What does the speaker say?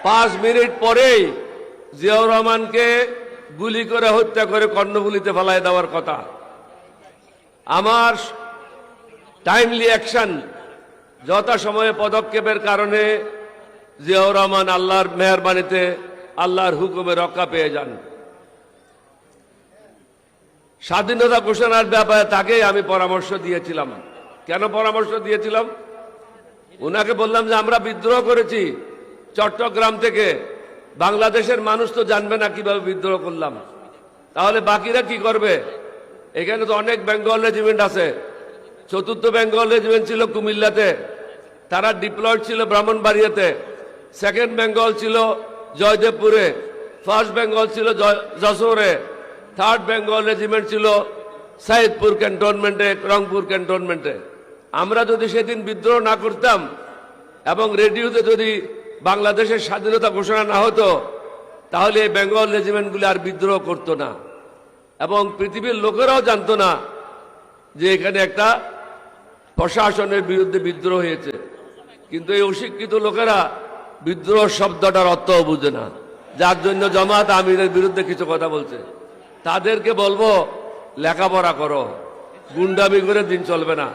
5 minute পরেই জিয়াউর রহমানকে গুলি করে হত্যা করে কর্ণফুলীতে ফেলায় দেওয়ার কথা। আমার টাইমলি অ্যাকশন, যথাসময়ে পদক্ষেপের কারণে জিয়াউর রহমান আল্লাহর মেহেরবানিতে আল্লাহর হুকুমে রক্ষা পেয়ে যান। স্বাধীনতা ঘোষণার ব্যাপারে তাকেই আমি পরামর্শ দিয়েছিলাম। কেন পরামর্শ দিয়েছিলাম? উনাকে বললাম যে আমরা বিদ্রোহ করেছি চট্টগ্রাম থেকে, বাংলাদেশের মানুষ তো জানবে না কিভাবে বিদ্রোহ করলাম, তাহলে বাকিরা কি করবে? এখানে তো অনেক বেঙ্গল রেজিমেন্ট আছে। 4th বেঙ্গল রেজিমেন্ট ছিল কুমিল্লাতে, তারা ডিপ্লয়েড ছিল ব্রাহ্মণবাড়িয়াতে। 2nd বেঙ্গল ছিল জয়দেবপুরে, 1st বেঙ্গল ছিল যশোরে, 3rd বেঙ্গল রেজিমেন্ট ছিল সাইদপুর ক্যান্টনমেন্টে, রংপুর ক্যান্টনমেন্টে। আমরা যদি সেদিন বিদ্রোহ না করতাম এবং রেডিওতে যদি বাংলাদেশের স্বাধীনতা ঘোষণা না হতো, তাহলে এই বেঙ্গল রেজিমেন্টগুলি আর বিদ্রোহ করতো না এবং পৃথিবীর লোকেরাও জানতো না যে এখানে একটা প্রশাসনের বিরুদ্ধে বিদ্রোহ হয়েছে। কিন্তু এই অশিক্ষিত লোকেরা বিদ্রোহ শব্দটার অর্থও বুঝে না, যার জন্য জামাত আমিরের বিরুদ্ধে কিছু কথা বলছে। তাদেরকে বলবো লেখাপড়া করো, গুন্ডামি করে দিন চলবে না।